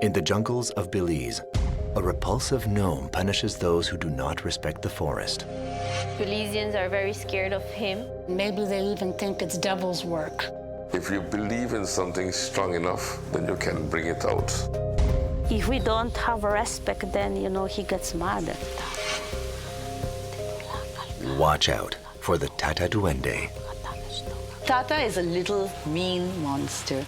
In the jungles of Belize, a repulsive gnome punishes those who do not respect the forest. Belizeans are very scared of him. Maybe they even think it's devil's work. If you believe in something strong enough, then you can bring it out. If we don't have respect, then, he gets mad. Watch out for the Tata Duende. Tata is a little mean monster.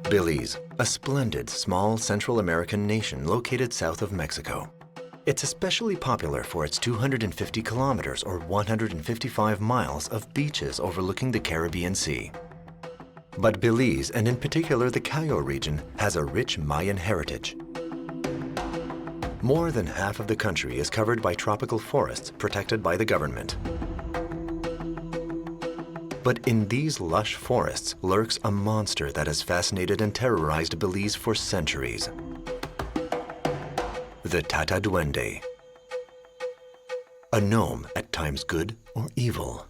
Belize, a splendid small Central American nation located south of Mexico. It's especially popular for its 250 kilometers or 155 miles of beaches overlooking the Caribbean Sea. But Belize, and in particular the Cayo region, has a rich Mayan heritage. More than half of the country is covered by tropical forests protected by the government. But in these lush forests lurks a monster that has fascinated and terrorized Belize for centuries. The Tata Duende. A gnome, at times good or evil.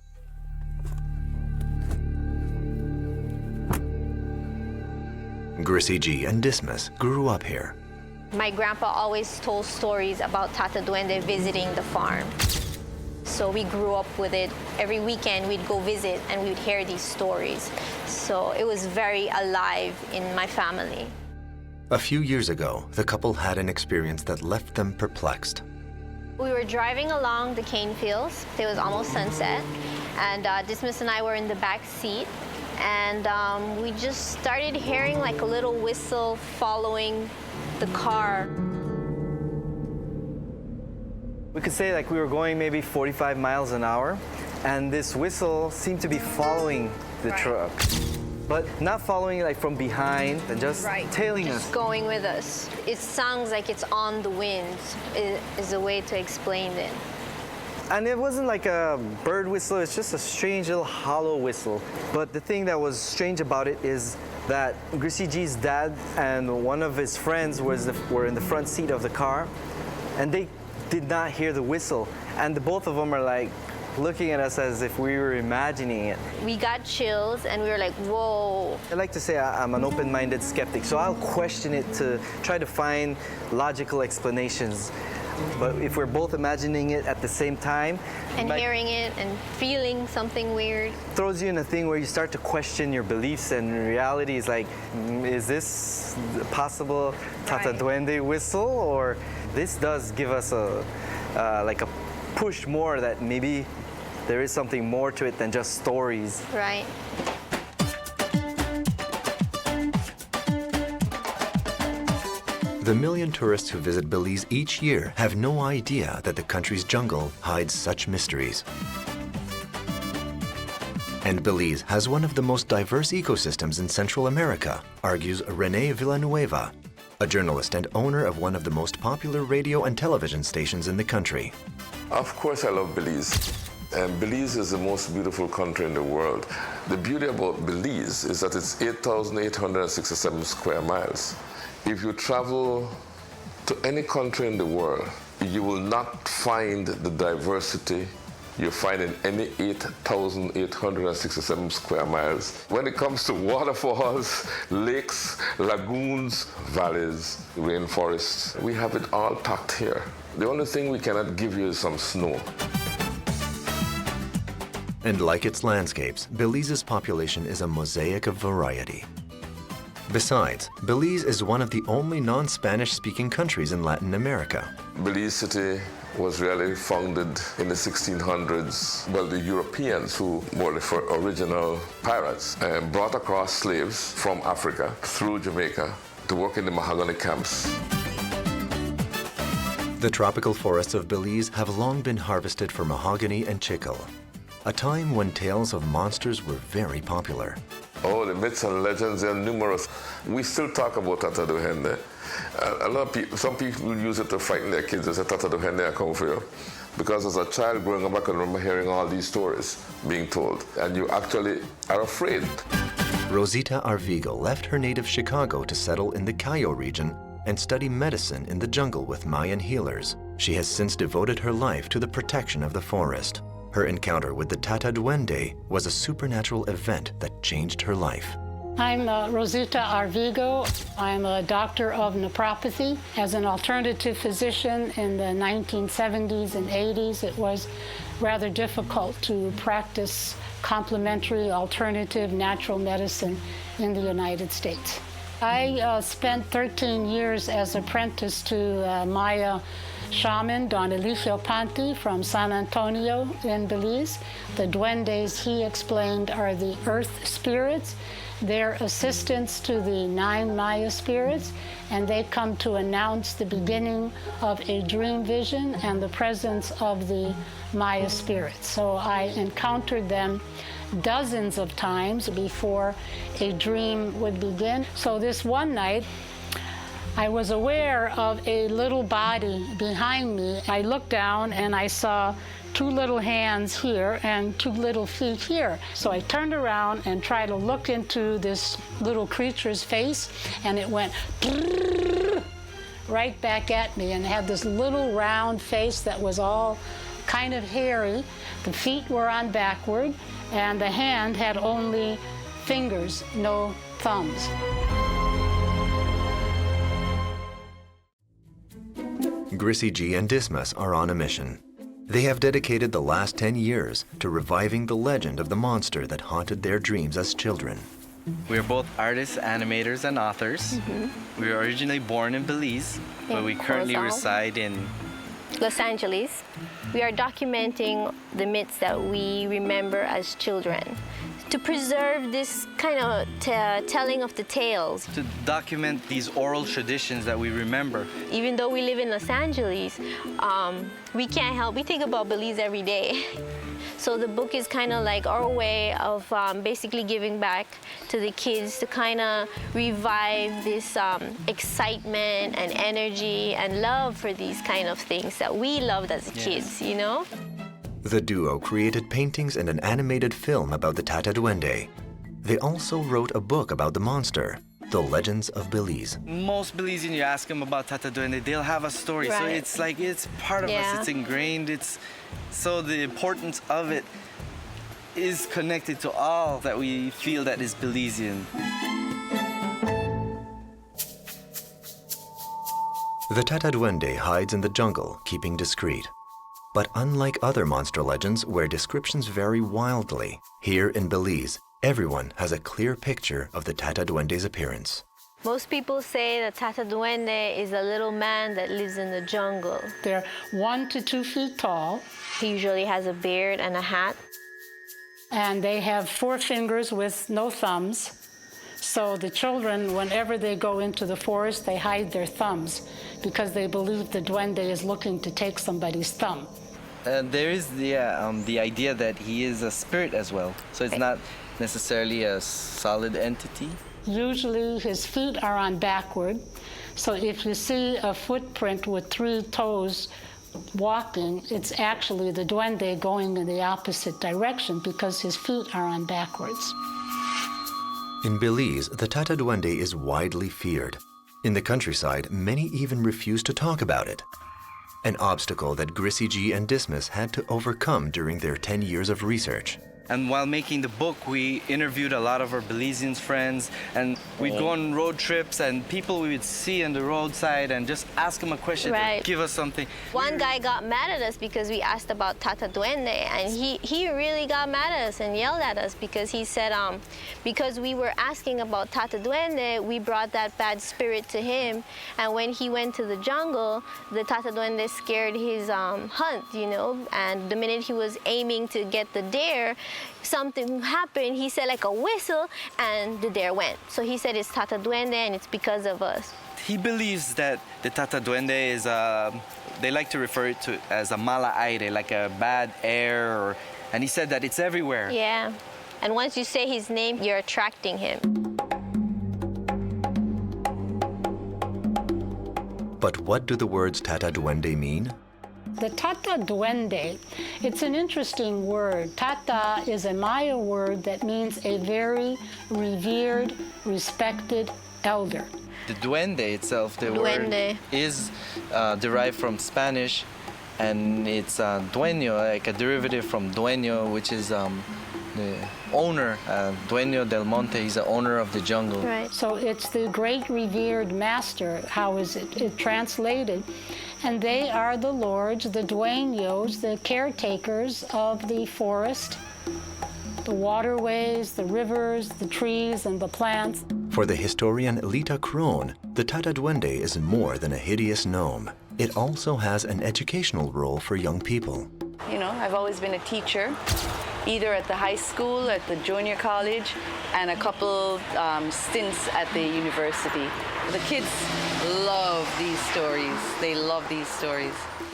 Grissy G and Dismas grew up here. My grandpa always told stories about Tata Duende visiting the farm. So we grew up with it. Every weekend we'd go visit and we'd hear these stories. So it was very alive in my family. A few years ago, the couple had an experience that left them perplexed. We were driving along the cane fields. It was almost sunset. And Dismas and I were in the back seat. And we just started hearing like a little whistle following the car. We could say like we were going maybe 45 miles an hour, and this whistle seemed to be following the truck. But not following it like from behind and just tailing us. Just going with us. It sounds like it's on the wind, is a way to explain it. And it wasn't like a bird whistle, it's just a strange little hollow whistle. But the thing that was strange about it is that Grissy G's dad and one of his friends were in the front seat of the car, and they did not hear the whistle. And the both of them are like looking at us as if we were imagining it. We got chills and we were like, whoa. I like to say I'm an open-minded skeptic, so I'll question it to try to find logical explanations. But if we're both imagining it at the same time, and hearing it and feeling something weird, throws you in a thing where you start to question your beliefs, and reality is like, is this possible Tata Duende whistle? Or this does give us like a push more that maybe there is something more to it than just stories. Right. The million tourists who visit Belize each year have no idea that the country's jungle hides such mysteries. And Belize has one of the most diverse ecosystems in Central America, argues René Villanueva, a journalist and owner of one of the most popular radio and television stations in the country. Of course I love Belize. And Belize is the most beautiful country in the world. The beauty about Belize is that it's 8,867 square miles. If you travel to any country in the world, you will not find the diversity you find in any 8,867 square miles. When it comes to waterfalls, lakes, lagoons, valleys, rainforests, we have it all packed here. The only thing we cannot give you is some snow. And like its landscapes, Belize's population is a mosaic of variety. Besides, Belize is one of the only non-Spanish-speaking countries in Latin America. Belize City was really founded in the 1600s. Well, the Europeans, who were the original pirates, brought across slaves from Africa through Jamaica to work in the mahogany camps. The tropical forests of Belize have long been harvested for mahogany and chicle, a time when tales of monsters were very popular. Oh, the myths and legends are numerous. We still talk about Tata Duende. A lot of people, some people use it to frighten their kids. They say, Tata Duende, I come for you. Because as a child growing up, I can remember hearing all these stories being told. And you actually are afraid. Rosita Arvigo left her native Chicago to settle in the Cayo region and study medicine in the jungle with Mayan healers. She has since devoted her life to the protection of the forest. Her encounter with the Tata Duende was a supernatural event that changed her life. I'm Rosita Arvigo. I'm a doctor of naturopathy. As an alternative physician in the 1970s and 80s, it was rather difficult to practice complementary, alternative, natural medicine in the United States. I spent 13 years as apprentice to Maya shaman Don Eligio Panti from San Antonio in Belize. The duendes, he explained, are the earth spirits. They're assistants to the 9 Maya spirits, and they come to announce the beginning of a dream vision and the presence of the Maya spirits. So I encountered them dozens of times before a dream would begin. So this one night, I was aware of a little body behind me. I looked down and I saw 2 little hands here and 2 little feet here. So I turned around and tried to look into this little creature's face, and it went right back at me and had this little round face that was all kind of hairy. The feet were on backward, and the hand had only fingers, no thumbs. Grissy G and Dismas are on a mission. They have dedicated the last 10 years to reviving the legend of the monster that haunted their dreams as children. We are both artists, animators, and authors. We were originally born in Belize, but we currently reside in Los Angeles. We are documenting the myths that we remember as children to preserve this kind of telling of the tales. to document these oral traditions that we remember. Even though we live in Los Angeles, we can't help, we think about Belize every day. So the book is kind of like our way of basically giving back to the kids to kind of revive this excitement and energy and love for these kind of things that we loved as kids, you know? The duo created paintings and an animated film about the Tata Duende. They also wrote a book about the monster, The Legends of Belize. Most Belizean, you ask them about Tata Duende, they'll have a story. So Right. it's like, it's part of us, it's ingrained. So the importance of it is connected to all that we feel that is Belizean. The Tata Duende hides in the jungle, keeping discreet. But unlike other monster legends where descriptions vary wildly, here in Belize, everyone has a clear picture of the Tata Duende's appearance. Most people say that Tata Duende is a little man that lives in the jungle. They're 1 to 2 feet tall, He usually has a beard and a hat. and they have 4 fingers with no thumbs. So the children, whenever they go into the forest, they hide their thumbs because they believe the duende is looking to take somebody's thumb. There is the idea that he is a spirit as well. So it's not necessarily a solid entity. Usually his feet are on backward. So if you see a footprint with 3 toes walking, it's actually the duende going in the opposite direction because his feet are on backwards. In Belize, the Tata Duende is widely feared. In the countryside, many even refuse to talk about it. An obstacle that Grissy G and Dismas had to overcome during their 10 years of research. And while making the book, we interviewed a lot of our Belizean friends, and we'd go on road trips, and people we would see on the roadside and just ask them a question, Right. give us something. One guy got mad at us because we asked about Tata Duende, and he really got mad at us and yelled at us because he said because we were asking about Tata Duende, we brought that bad spirit to him, and when he went to the jungle, the Tata Duende scared his hunt, you know, and the minute he was aiming to get the deer, something happened. He said like a whistle, and the deer went. So he said it's Tata Duende, and it's because of us. He believes that the Tata Duende is, they like to refer it to as a mala aire, like a bad air, and he said that it's everywhere. Yeah, and once you say his name, you're attracting him. But what do the words Tata Duende mean? The Tata Duende, it's an interesting word. Tata is a Maya word that means a very revered, respected elder. The duende itself, the Duende. word, is derived from Spanish, and it's dueño, like a derivative from dueño, which is the owner. Dueño del monte, he's the owner of the jungle. Right. So it's the great revered master, how is it translated? And they are the lords, the dueños, the caretakers of the forest, the waterways, the rivers, the trees, and the plants. For the historian Lita Krohn, the Tata Duende is more than a hideous gnome. It also has an educational role for young people. You know, I've always been a teacher, either at the high school, at the junior college, and a couple stints at the university. The kids love these stories. They love these stories.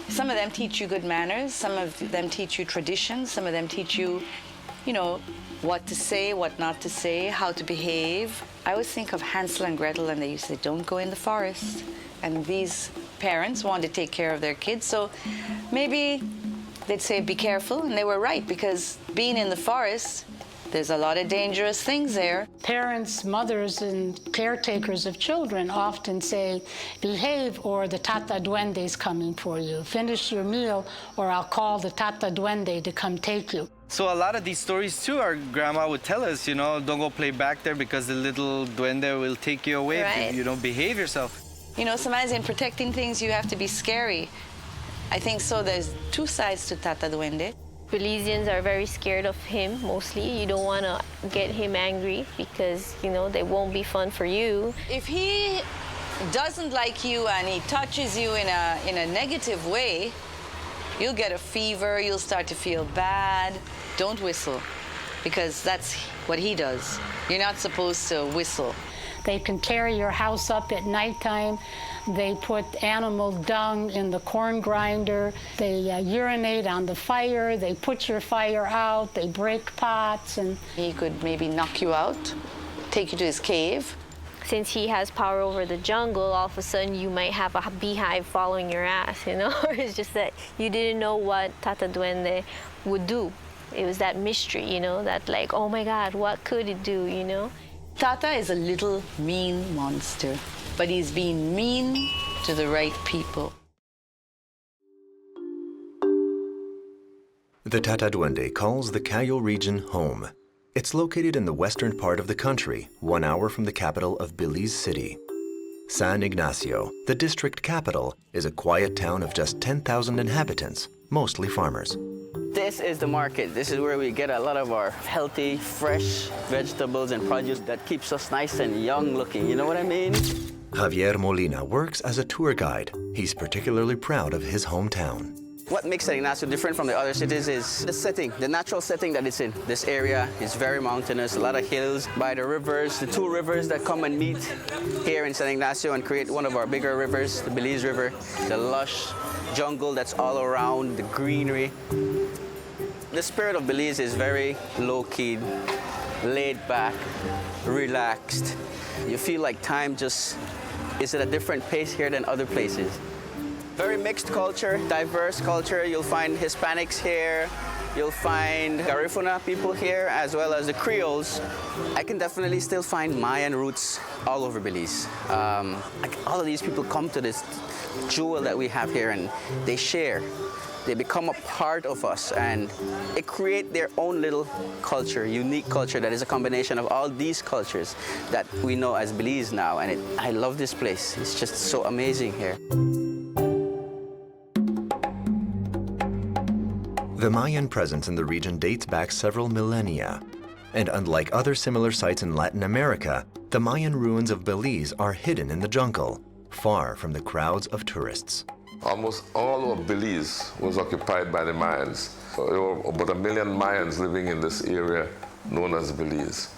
Some of them teach you good manners. Some of them teach you traditions. Some of them teach you, you know, what to say, what not to say, how to behave. I always think of Hansel and Gretel, and they used to say, don't go in the forest. And these parents wanted to take care of their kids, so maybe they'd say, be careful, and they were right, because being in the forest, there's a lot of dangerous things there. Parents, mothers, and caretakers of children often say, behave or the Tata Duende is coming for you. Finish your meal or I'll call the Tata Duende to come take you. So a lot of these stories too, our grandma would tell us, you know, don't go play back there because the little duende will take you away if Right. you don't behave yourself. You know, sometimes in protecting things, you have to be scary. I think so. There's two sides to Tata Duende. Belizeans are very scared of him, mostly. You don't want to get him angry because, you know, they won't be fun for you. If he doesn't like you and he touches you in a negative way, you'll get a fever, you'll start to feel bad. Don't whistle, because that's what he does. You're not supposed to whistle. They can tear your house up at nighttime. They put animal dung in the corn grinder. They urinate on the fire. They put your fire out. They break pots. And He could maybe knock you out, take you to his cave. Since he has power over the jungle, all of a sudden you might have a beehive following your ass, you know? It's just that you didn't know what Tata Duende would do. It was that mystery, you know, that like, oh my God, what could it do, you know? Tata is a little mean monster, but he's being mean to the right people. The Tata Duende calls the Cayo region home. It's located in the western part of the country, 1 hour from the capital of Belize City. San Ignacio, the district capital, is a quiet town of just 10,000 inhabitants, mostly farmers. This is the market. This is where we get a lot of our healthy, fresh vegetables and produce that keeps us nice and young looking. You know what I mean? Javier Molina works as a tour guide. He's particularly proud of his hometown. What makes San Ignacio different from the other cities is the setting, the natural setting that it's in. This area is very mountainous, a lot of hills by the rivers, the two rivers that come and meet here in San Ignacio and create one of our bigger rivers, the Belize River, the lush jungle that's all around, the greenery. The spirit of Belize is very low-key, laid back, relaxed. You feel like time just is at a different pace here than other places. Very mixed culture, diverse culture. You'll find Hispanics here. You'll find Garifuna people here, as well as the Creoles. I can definitely still find Mayan roots all over Belize. All of these people come to this jewel that we have here and they share. They become a part of us and they create their own little culture, unique culture that is a combination of all these cultures that we know as Belize now. And I love this place. It's just so amazing here. The Mayan presence in the region dates back several millennia. And unlike other similar sites in Latin America, the Mayan ruins of Belize are hidden in the jungle, far from the crowds of tourists. Almost all of Belize was occupied by the Mayans. There were about 1 million Mayans living in this area known as Belize.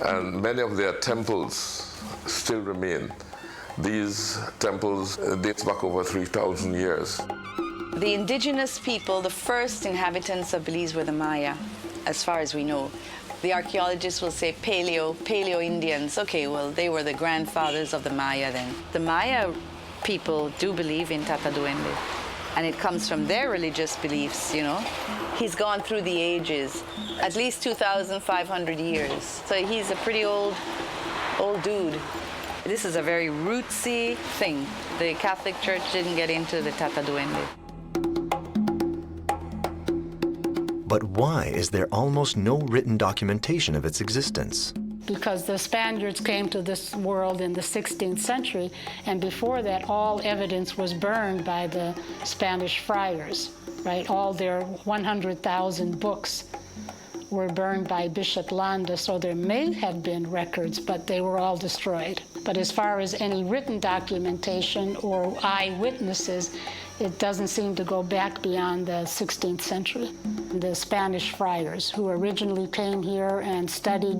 And many of their temples still remain. These temples date back over 3,000 years. The indigenous people, the first inhabitants of Belize were the Maya, as far as we know. The archaeologists will say Paleo Indians. Okay, well, they were the grandfathers of the Maya then. The Maya people do believe in Tata Duende. and it comes from their religious beliefs, you know. He's gone through the ages, at least 2,500 years. So he's a pretty old dude. This is a very rootsy thing. The Catholic Church didn't get into the Tata Duende. But why is there almost no written documentation of its existence? Because the Spaniards came to this world in the 16th century, and before that, all evidence was burned by the Spanish friars, right? All their 100,000 books were burned by Bishop Landa, so there may have been records, but they were all destroyed. But as far as any written documentation or eyewitnesses, it doesn't seem to go back beyond the 16th century. The Spanish friars who originally came here and studied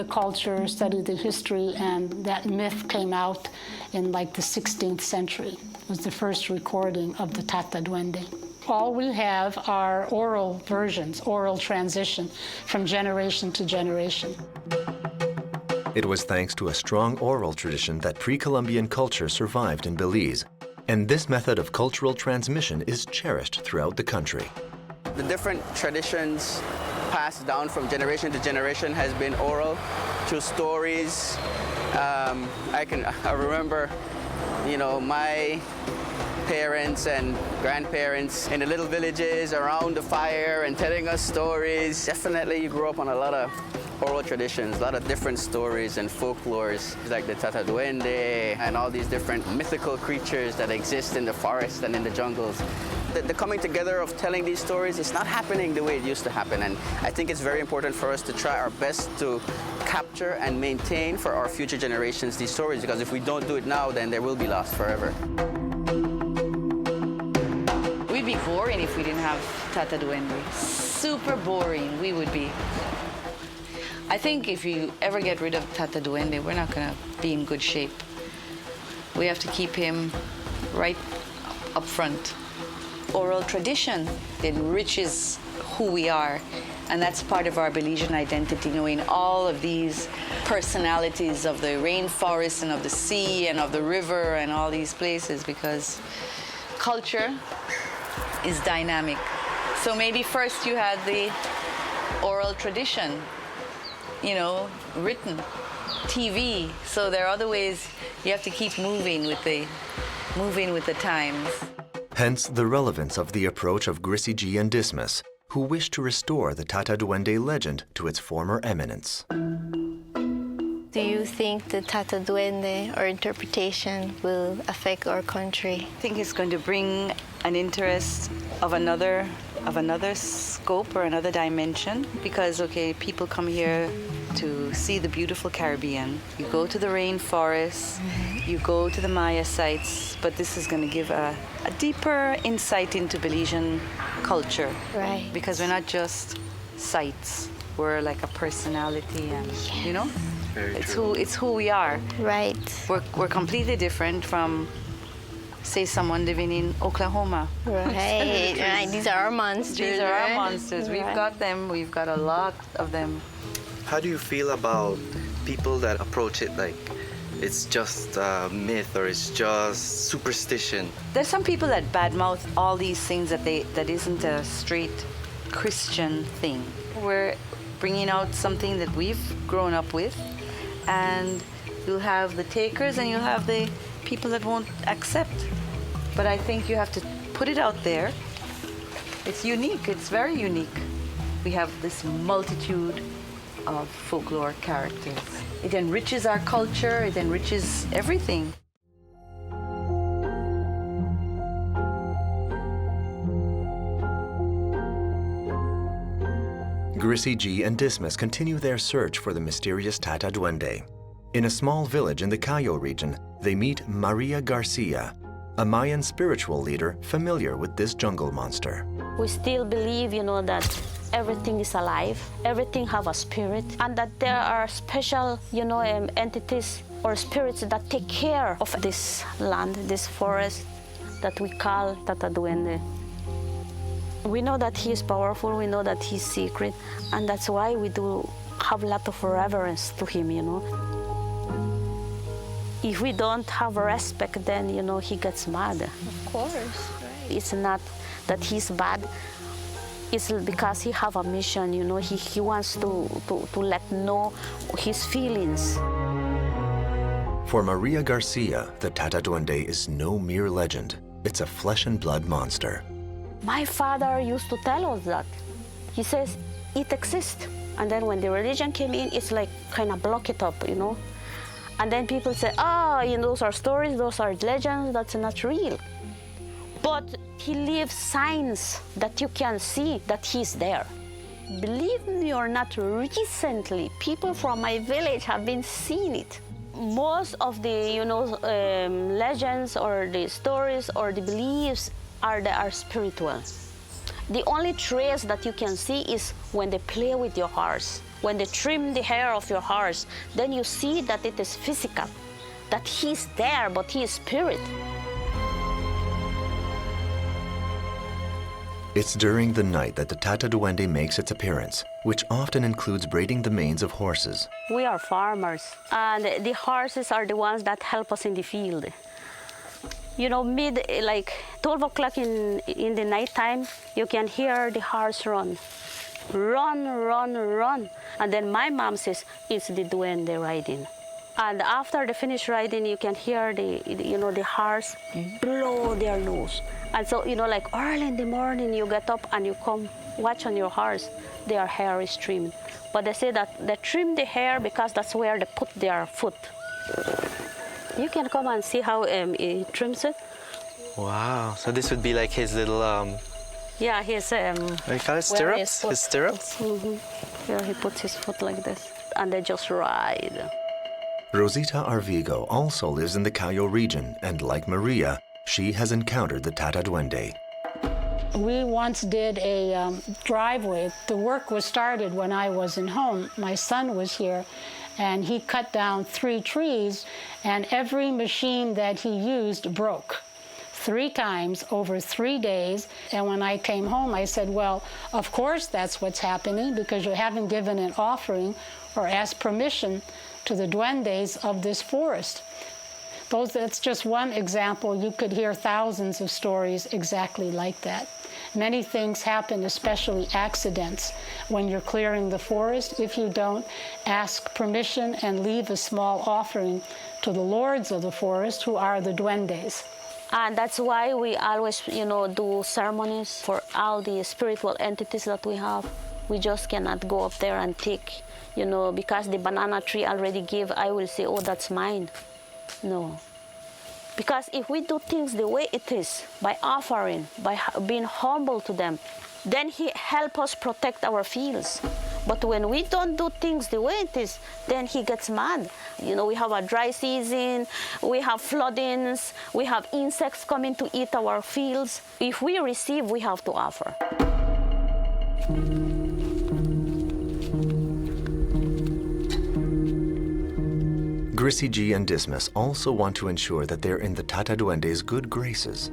the culture, studied the history, and that myth came out in like the 16th century. It was the first recording of the Tata Duende. All we have are oral versions, oral transition from generation to generation. It was thanks to a strong oral tradition that pre-Columbian culture survived in Belize, and this method of cultural transmission is cherished throughout the country. The different traditions passed down from generation to generation has been oral, through stories. I remember, you know, my parents and grandparents in the little villages around the fire and telling us stories. Definitely you grew up on a lot of oral traditions, a lot of different stories and folklores, like the Tata Duende and all these different mythical creatures that exist in the forest and in the jungles. The coming together of telling these stories is not happening the way it used to happen, and I think it's very important for us to try our best to capture and maintain for our future generations these stories, because if we don't do it now, then they will be lost forever. We'd be boring if we didn't have Tata Duende. Super boring we would be. I think if you ever get rid of Tata Duende, we're not going to be in good shape. We have to keep him right up front. Oral tradition enriches who we are, and that's part of our Belizean identity, knowing all of these personalities of the rainforest and of the sea and of the river and all these places, because culture is dynamic. So maybe first you had the oral tradition, you know, written, TV. So there are other ways you have to keep moving with the times. Hence the relevance of the approach of Grissy and Dismas, who wish to restore the Tata Duende legend to its former eminence. Do you think the Tata Duende or interpretation will affect our country? I think it's going to bring an interest of another scope or another dimension, because people come here to see the beautiful Caribbean. You go to the rainforest, you go to the Maya sites, but this is going to give a deeper insight into Belizean culture. Right. Because we're not just sites, we're like a personality, and you know, it's who we are. Right. We're completely different from, say, someone living in Oklahoma. Right, right. These are our monsters. These are right? our monsters. Right. We've got them. We've got a lot of them. How do you feel about people that approach it like it's just a myth or it's just superstition? There's some people that badmouth all these things that isn't a straight Christian thing. We're bringing out something that we've grown up with, and you'll have the takers and you'll have the people that won't accept. But I think you have to put it out there. It's unique. It's very unique. We have this multitude of folklore characters. It enriches our culture. It enriches everything. Grissy and Dismas continue their search for the mysterious Tata Duende. In a small village in the Cayo region, they meet Maria Garcia, a Mayan spiritual leader familiar with this jungle monster. We still believe, that everything is alive, everything have a spirit, and that there are special, entities or spirits that take care of this land, this forest that we call Tata Duende. We know that he is powerful, we know that he's secret, and that's why we do have a lot of reverence to him, If we don't have respect, then, he gets mad. Of course, right. It's not that he's bad. It's because he have a mission, you know. He wants to let know his feelings. For Maria Garcia, the Tata Duende is no mere legend. It's a flesh and blood monster. My father used to tell us that. He says, it exists. And then when the religion came in, it's like kind of block it up, you know. And then people say, you know, those are stories, those are legends, that's not real. But he leaves signs that you can see that he's there. Believe me or not, recently, people from my village have been seeing it. Most of the, you know, legends or the stories or the beliefs are spiritual. The only trace that you can see is when they play with your horse, when they trim the hair of your horse, then you see that it is physical, that he's there, but he is spirit. It's during the night that the Tata Duende makes its appearance, which often includes braiding the manes of horses. We are farmers, and the horses are the ones that help us in the field. You know, like 12 o'clock in the nighttime, you can hear the horse run. Run, run, run. And then my mom says, it's the duende riding. And after they finish riding, you can hear the horse blow their nose. And so, you know, like early in the morning, you get up and you come watch on your horse, their hair is trimmed. But they say that they trim the hair because that's where they put their foot. You can come and see how he trims it. Wow, so this would be like his little, yeah, his, what do you call it, stirrups? His stirrups? Mm-hmm. Yeah, he puts his foot like this, and they just ride. Rosita Arvigo also lives in the Cayo region, and like Maria, she has encountered the Tata Duende. We once did a driveway. The work was started when I wasn't home. My son was here, and he cut down 3 trees, and every machine that he used broke 3 times over 3 days. And when I came home, I said, well, of course that's what's happening, because you haven't given an offering or asked permission to the duendes of this forest. That's just one example. You could hear thousands of stories exactly like that. Many things happen, especially accidents, when you're clearing the forest. If you don't ask permission and leave a small offering to the lords of the forest, who are the duendes. And that's why we always, you know, do ceremonies for all the spiritual entities that we have. We just cannot go up there and take, you know, because the banana tree already gave, I will say, oh, that's mine. No. Because if we do things the way it is, by offering, by being humble to them, then he helps us protect our fields. But when we don't do things the way it is, then he gets mad. You know, we have a dry season, we have floodings, we have insects coming to eat our fields. If we receive, we have to offer. Grissy G and Dismas also want to ensure that they're in the Tata Duende's good graces.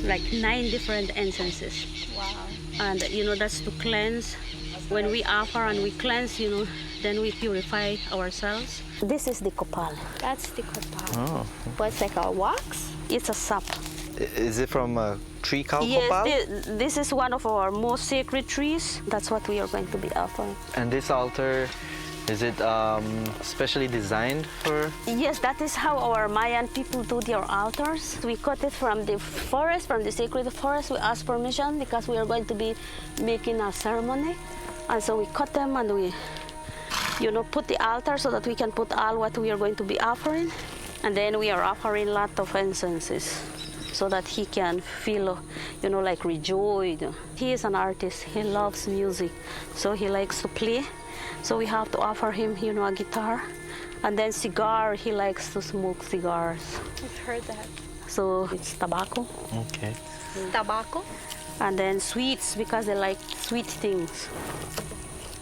Like 9 different incenses. Wow. And you know, that's to cleanse. When we offer and we cleanse, you know, then we purify ourselves. This is the copal. That's the copal. Oh. But it's like a wax. It's a sap. Is it from a tree called copal? Yes, this is one of our most sacred trees. That's what we are going to be offering. And this altar, is it specially designed for? Yes, that is how our Mayan people do their altars. We cut it from the forest, from the sacred forest. We ask permission because we are going to be making a ceremony. And so we cut them and we, you know, put the altar so that we can put all what we are going to be offering. And then we are offering a lot of incenses so that he can feel, you know, like rejoiced. He is an artist. He loves music, so he likes to play. So we have to offer him, you know, a guitar. And then cigar, he likes to smoke cigars. I've heard that. So it's tobacco. Okay. Tobacco? And then sweets, because they like sweet things.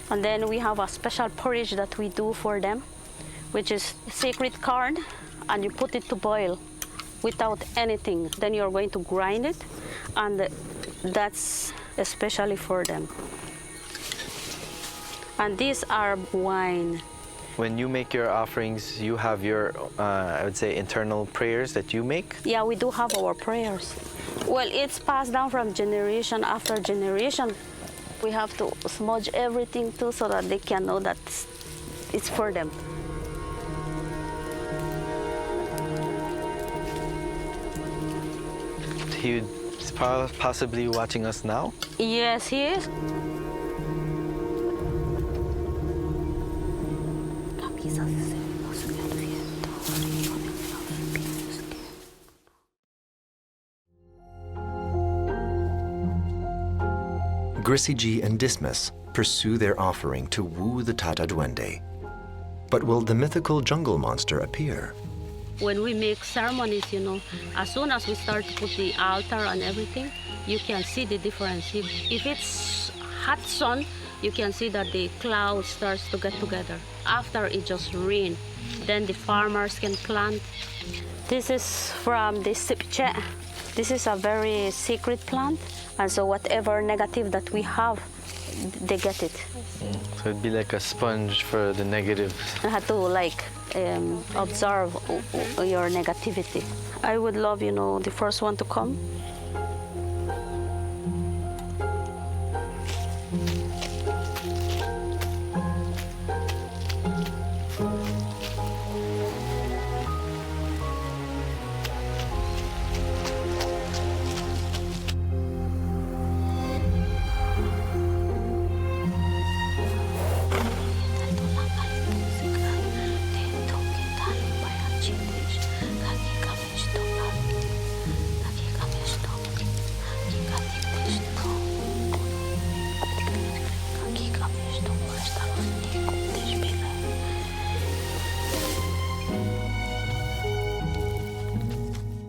And then we have a special porridge that we do for them, which is sacred corn, and you put it to boil without anything. Then you're going to grind it, and that's especially for them. And these are wine. When you make your offerings, you have your, I would say, internal prayers that you make? Yeah, we do have our prayers. Well, it's passed down from generation after generation. We have to smudge everything too so that they can know that it's for them. He's possibly watching us now? Yes, he is. Grisiji and Dismas pursue their offering to woo the Tata Duende. But will the mythical jungle monster appear? When we make ceremonies, as soon as we start to put the altar and everything, you can see the difference. If it's hot sun, you can see that the clouds starts to get together. After it just rain, then the farmers can plant. This is from the sipche. This is a very secret plant, and so whatever negative that we have, they get it. So it'd be like a sponge for the negative. I had to observe your negativity. I would love, the first one to come.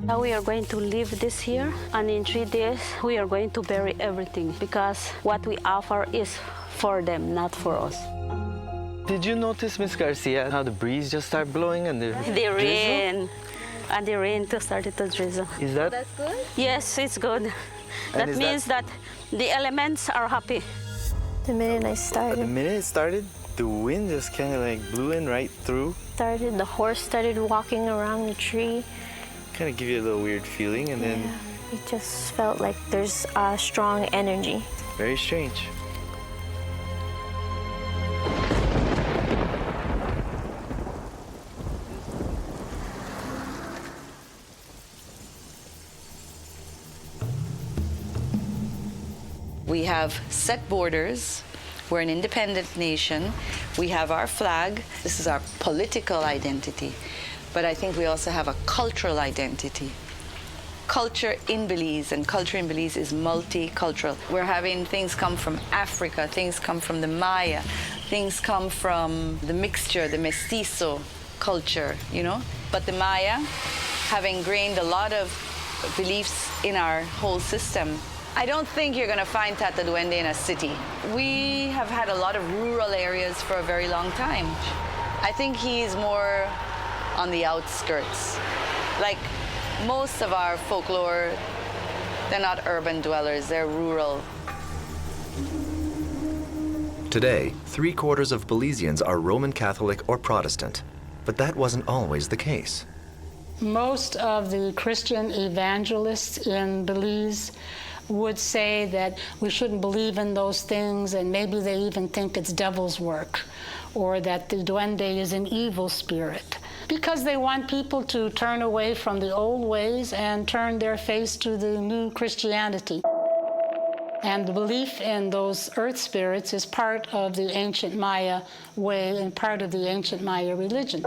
Now we are going to leave this here, and in 3 days we are going to bury everything, because what we offer is for them, not for us. Did you notice, Miss Garcia, how the breeze just started blowing and the rain, and the rain too started to drizzle. Is that? That's good? Yes, it's good. That means that the elements are happy. The minute I started. The minute it started, the wind just kind of like blew in right through. The horse started walking around the tree. Kind of give you a little weird feeling, and then it just felt like there's a strong energy. very strange. We have set borders. We're an independent nation. We have our flag. This is our political identity. But I think we also have a cultural identity. Culture in Belize, and culture in Belize is multicultural. We're having things come from Africa, things come from the Maya, things come from the mixture, the mestizo culture, But the Maya have ingrained a lot of beliefs in our whole system. I don't think you're going to find Tata Duende in a city. We have had a lot of rural areas for a very long time. I think he's more on the outskirts. Like most of our folklore, they're not urban dwellers, they're rural. Today, 3/4 of Belizeans are Roman Catholic or Protestant, but that wasn't always the case. Most of the Christian evangelists in Belize would say that we shouldn't believe in those things, and maybe they even think it's devil's work, or that the duende is an evil spirit, because they want people to turn away from the old ways and turn their face to the new Christianity. And the belief in those earth spirits is part of the ancient Maya way and part of the ancient Maya religion.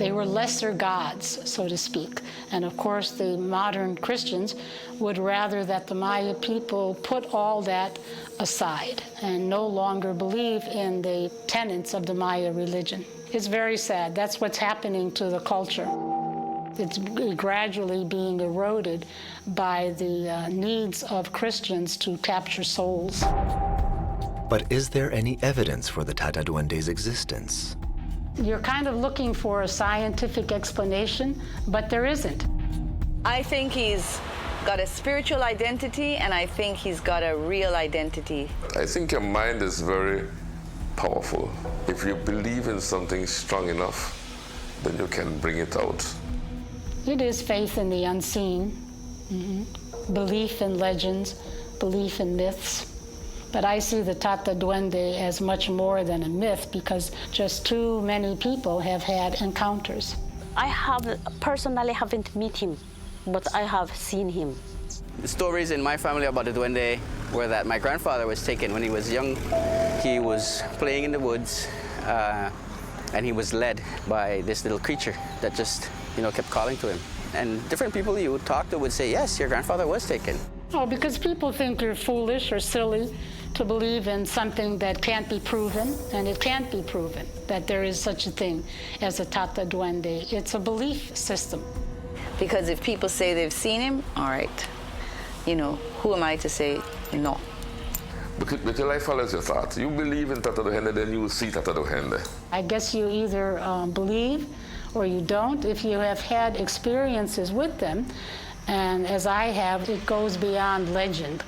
They were lesser gods, so to speak. And of course, the modern Christians would rather that the Maya people put all that aside and no longer believe in the tenets of the Maya religion. It's very sad. That's what's happening to the culture. It's gradually being eroded by the needs of Christians to capture souls. But is there any evidence for the Tata Duende's existence? You're kind of looking for a scientific explanation, but there isn't. I think he's got a spiritual identity, and I think he's got a real identity. I think your mind is very powerful. If you believe in something strong enough, then you can bring it out. It is faith in the unseen, belief in legends, belief in myths. But I see the Tata Duende as much more than a myth because just too many people have had encounters. I personally haven't met him, but I have seen him. The stories in my family about the Duende were that my grandfather was taken when he was young. He was playing in the woods, and he was led by this little creature that just, kept calling to him. And different people you would talk to would say, yes, your grandfather was taken. Oh, because people think you're foolish or silly to believe in something that can't be proven, and it can't be proven that there is such a thing as a Tata Duende. It's a belief system. Because if people say they've seen him, all right, who am I to say no? But your life follows your thought. You believe in Tata Duende, then you will see Tata Duende. I guess you either believe or you don't. If you have had experiences with them, and as I have, it goes beyond legend.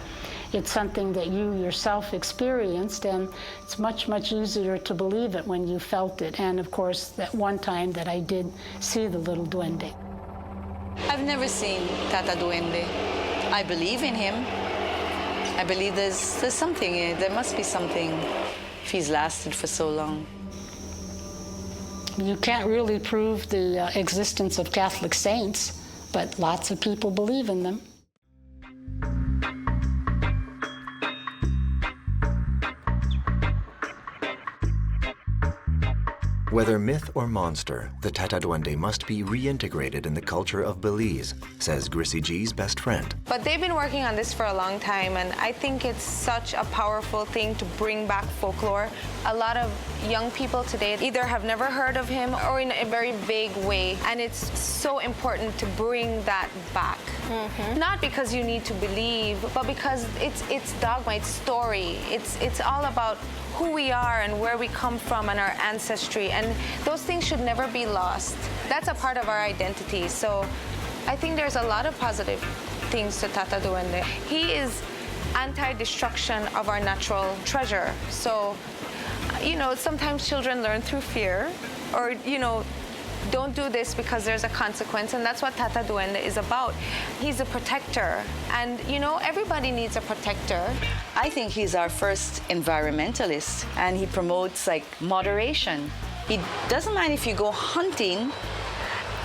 It's something that you yourself experienced, and it's much, much easier to believe it when you felt it. And of course, that one time that I did see the little duende. I've never seen Tata Duende. I believe in him. I believe there's something, there must be something if he's lasted for so long. You can't really prove the existence of Catholic saints, but lots of people believe in them. Whether myth or monster, the Tata Duende must be reintegrated in the culture of Belize, says Grissy G's best friend. But they've been working on this for a long time, and I think it's such a powerful thing to bring back folklore. A lot of young people today either have never heard of him or in a very vague way, and it's so important to bring that back. Not because you need to believe, but because it's dogma, it's story. It's all about who we are and where we come from and our ancestry, and those things should never be lost. That's a part of our identity. So I think there's a lot of positive things to Tata Duende. He is anti-destruction of our natural treasure. So, sometimes children learn through fear, or, don't do this because there's a consequence, and that's what Tata Duende is about. He's a protector, and everybody needs a protector. I think he's our first environmentalist, and he promotes moderation. He doesn't mind if you go hunting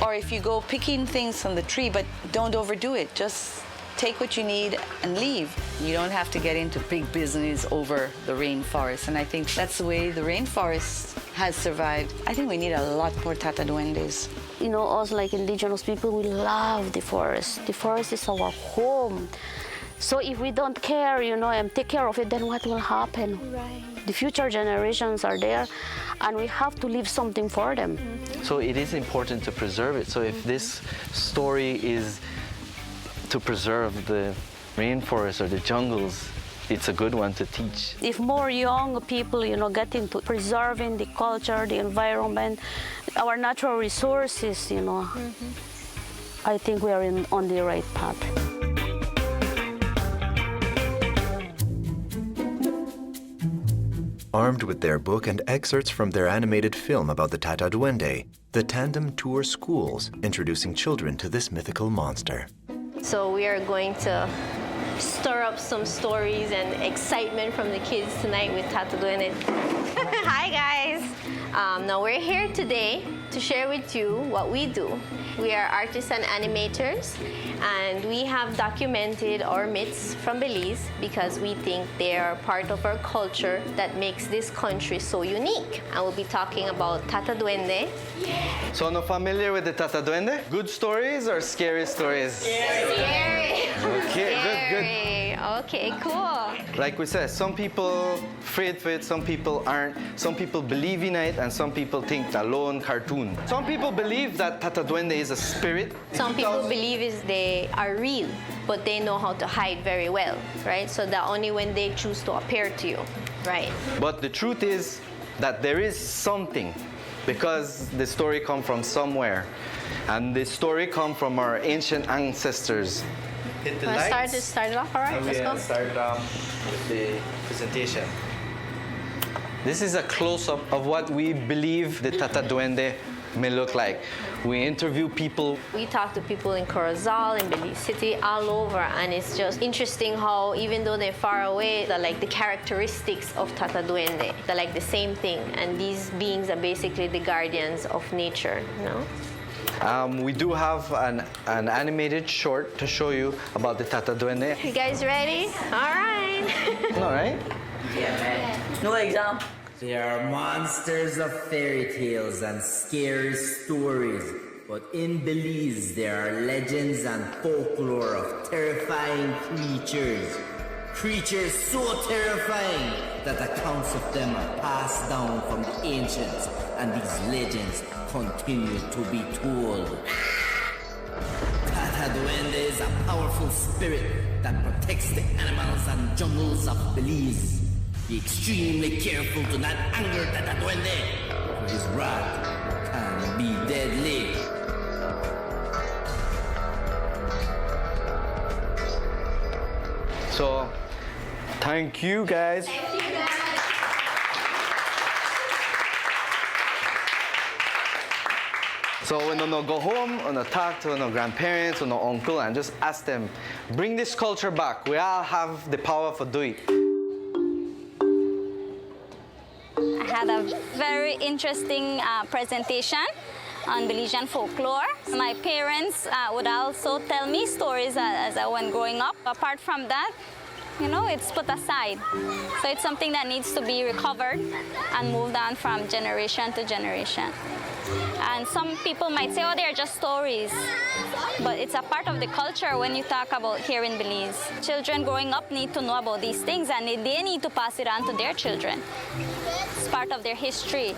or if you go picking things from the tree, but don't overdo it. Just take what you need and leave. You don't have to get into big business over the rainforest, and I think that's the way the rainforest has survived. I think we need a lot more Tata Duendes. Us like indigenous people, we love the forest. The forest is our home. So if we don't care, and take care of it, then what will happen? Right. The future generations are there, and we have to leave something for them. So it is important to preserve it. So if this story is to preserve the rainforest or the jungles, it's a good one to teach. If more young people, get into preserving the culture, the environment, our natural resources, I think we are on the right path. Armed with their book and excerpts from their animated film about the Tata Duende, the tandem tour schools, introducing children to this mythical monster. So we are going to stir up some stories and excitement from the kids tonight with Tata Duende. Hi guys! Now we're here today to share with you what we do. We are artists and animators, and we have documented our myths from Belize because we think they are part of our culture that makes this country so unique. And we'll be talking about Tata Duende. So, no familiar with the Tata Duende? Good stories or scary stories? Scary! Okay, good. Okay, cool. Like we said, some people afraid of it, some people aren't. Some people believe in it, and some people think it's a lone cartoon. Some people believe that Tata Duende is a spirit. Some people believe they are real, but they know how to hide very well, right? So that only when they choose to appear to you, right? But the truth is that there is something, because the story comes from somewhere. And the story comes from our ancient ancestors. Hit the lights. Start it off, all right? Let's go. Start with the presentation. This is a close-up of what we believe the Tata Duende may look like. We interview people. We talk to people in Corozal, in Belize City, all over, and it's just interesting how even though they're far away, the characteristics of Tata Duende, they're like the same thing, and these beings are basically the guardians of nature, you know? We do have an animated short to show you about the Tata Duende. You guys ready? All right. All right. Yeah, man. No exam. They are monsters of fairy tales and scary stories. But in Belize, there are legends and folklore of terrifying creatures. Creatures so terrifying that accounts of them are passed down from the ancients, and these legends continue to be told. Tata Duende is a powerful spirit that protects the animals and jungles of Belize. Be extremely careful to not anger Tata Duende, for his wrath can be deadly. So, thank you guys. So when you go home, you talk to your grandparents or your uncle and just ask them, bring this culture back. We all have the power to do it. I had a very interesting presentation on Belizean folklore. My parents would also tell me stories as I went growing up. Apart from that, you know, it's put aside. So it's something that needs to be recovered and moved on from generation to generation. And some people might say, oh, they're just stories. But it's a part of the culture when you talk about here in Belize. Children growing up need to know about these things, and they need to pass it on to their children. It's part of their history.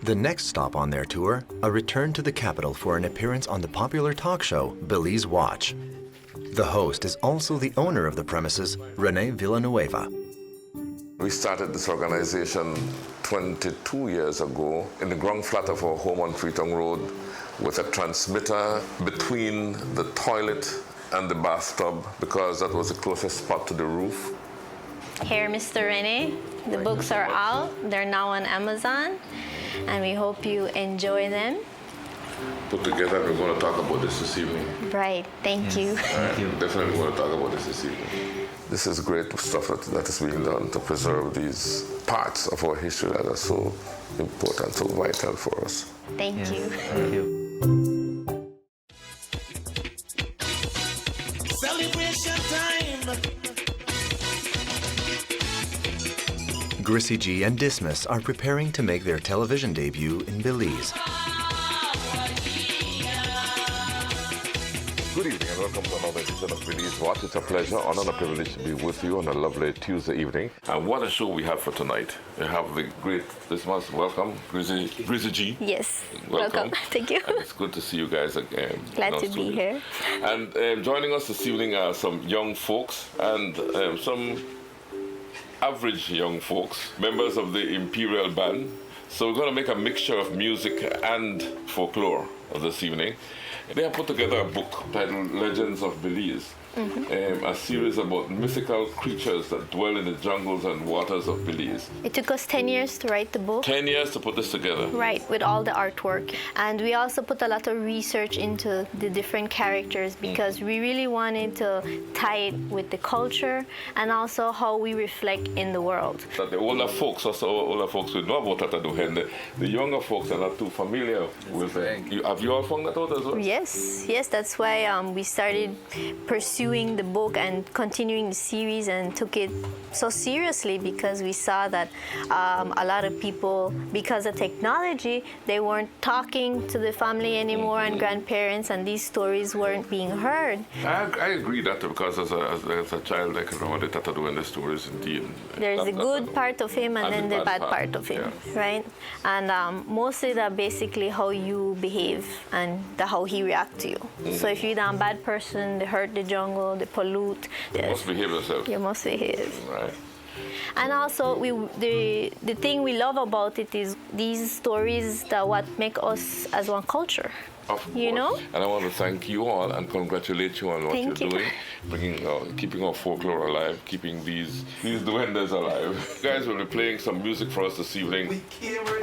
The next stop on their tour, a return to the capital for an appearance on the popular talk show, Belize Watch. The host is also the owner of the premises, Rene Villanueva. We started this organization 22 years ago in the ground flat of our home on Freetown Road with a transmitter between the toilet and the bathtub because that was the closest spot to the roof. Here, Mr. Rene, the books are out. They're now on Amazon, and we hope you enjoy them. Put together, we're going to talk about this evening. Right, thank you. Thank you. Definitely want to talk about this evening. This is great stuff that is being done to preserve these parts of our history that are so important, so vital for us. Thank you. Thank you. Celebration time! Grissy G and Dismas are preparing to make their television debut in Belize. Good evening and welcome to another edition of Belize Watch. It's a pleasure, honor, and a privilege to be with you on a lovely Tuesday evening. And what a show we have for tonight. We have the great Dismas. Welcome, Grissy G. Yes, Welcome. Thank you. And it's good to see you guys again. Glad to be here. And joining us this evening are some young folks and some average young folks, members of the Imperial Band. So we're going to make a mixture of music and folklore this evening. They have put together a book titled Legends of Belize, a series about mythical creatures that dwell in the jungles and waters of Belize. It took us 10 years to write the book. 10 years to put this together. Right, with all the artwork. And we also put a lot of research into the different characters because we really wanted to tie it with the culture and also how we reflect in the world. That the older folks, older folks will know about Tata Duende. The younger folks are not too familiar with it. Have you all found that out as well? Yes, that's why we started pursuing the book and continuing the series and took it so seriously because we saw that a lot of people, because of technology, they weren't talking to the family anymore and grandparents, and these stories weren't being heard. I agree that because as a child I can remember the Tata Duende stories indeed. There's the good part of him and then the bad part of him, right? And mostly that basically how you behave and how he reacts to you. So if you're a bad person, they hurt the jungle, they pollute. You must behave yourself. You must behave. Right. And also, the thing we love about it is these stories that what make us as one culture. Of You course. know? And I want to thank you all and congratulate you on what Thank you're you. doing, keeping our folklore alive, keeping these duendes alive. You guys will be playing some music for us this evening.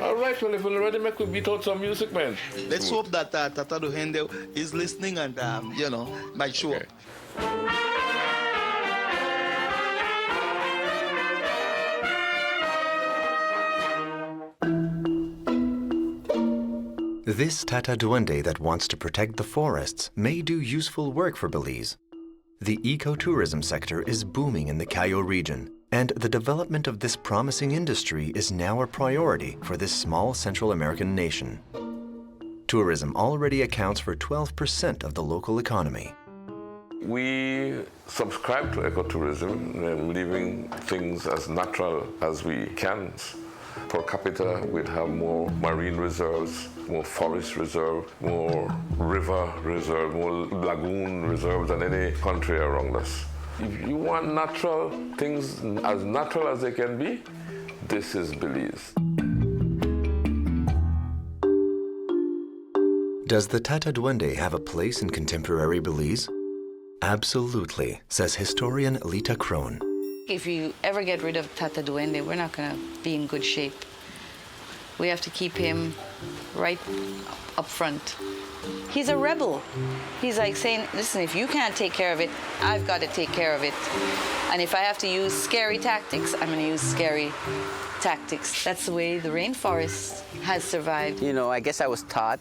All right, well, if we're ready, we beat out some music, man. Let's hope that Tata Duende is listening and, might show up. This Tata Duende that wants to protect the forests may do useful work for Belize. The ecotourism sector is booming in the Cayo region, and the development of this promising industry is now a priority for this small Central American nation. Tourism already accounts for 12% of the local economy. We subscribe to ecotourism, leaving things as natural as we can. Per capita, we'd have more marine reserves, more forest reserve, more river reserve, more lagoon reserves than any country around us. If you want natural things as natural as they can be, this is Belize. Does the Tata Duende have a place in contemporary Belize? Absolutely, says historian Lita Crone. If you ever get rid of Tata Duende, we're not going to be in good shape. We have to keep him right up front. He's a rebel. He's like saying, listen, if you can't take care of it, I've got to take care of it. And if I have to use scary tactics, I'm going to use scary tactics. That's the way the rainforest has survived. You know, I guess I was taught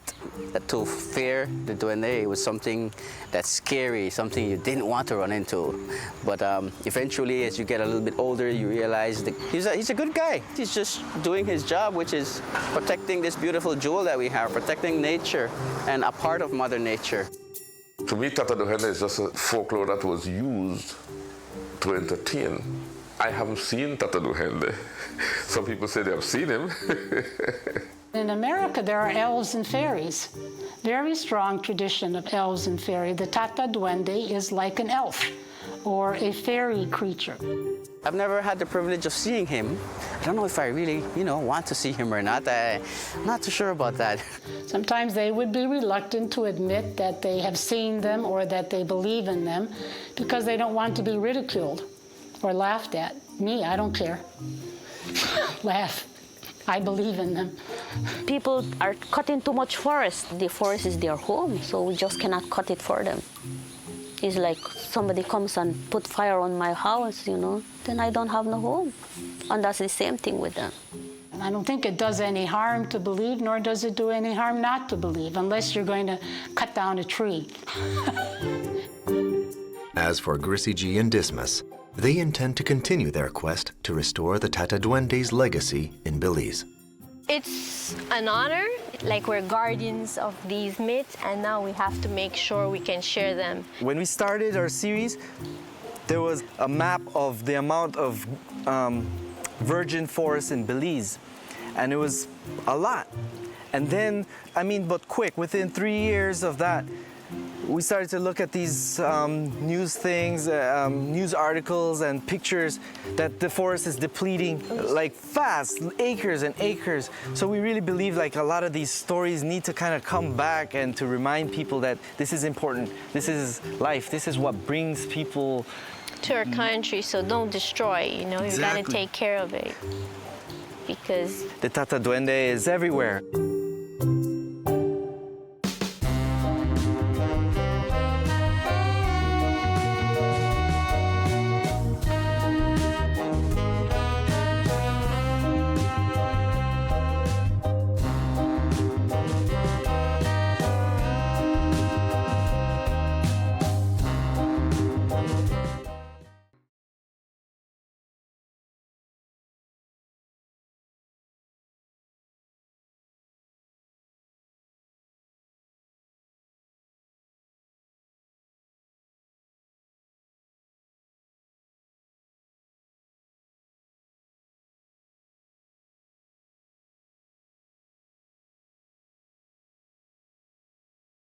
that to fear the duende, it was something that's scary, something you didn't want to run into. But eventually, as you get a little bit older, you realize that he's a good guy. He's just doing his job, which is protecting this beautiful jewel that we have, protecting nature and a part of Mother Nature. To me, Tata Duende is just a folklore that was used to entertain. I haven't seen Tata Duende. Some people say they have seen him. In America, there are elves and fairies. Very strong tradition of elves and fairies. The Tata Duende is like an elf or a fairy creature. I've never had the privilege of seeing him. I don't know if I really, want to see him or not. I'm not too sure about that. Sometimes they would be reluctant to admit that they have seen them or that they believe in them because they don't want to be ridiculed or laughed at. Me, I don't care. Laugh. I believe in them. People are cutting too much forest. The forest is their home, so we just cannot cut it for them. It's like somebody comes and put fire on my house, then I don't have no home. And that's the same thing with them. And I don't think it does any harm to believe, nor does it do any harm not to believe, unless you're going to cut down a tree. As for Grissy and Dismas, they intend to continue their quest to restore the Tata Duende's legacy in Belize. It's an honor, like we're guardians of these myths, and now we have to make sure we can share them. When we started our series, there was a map of the amount of virgin forest in Belize, and it was a lot. And then, but quick, within 3 years of that, we started to look at these news things, news articles and pictures that the forest is depleting like fast, acres and acres. So we really believe like a lot of these stories need to kind of come back and to remind people that this is important. This is life. This is what brings people to our country, so don't destroy, you gotta take care of it. Because the Tata Duende is everywhere.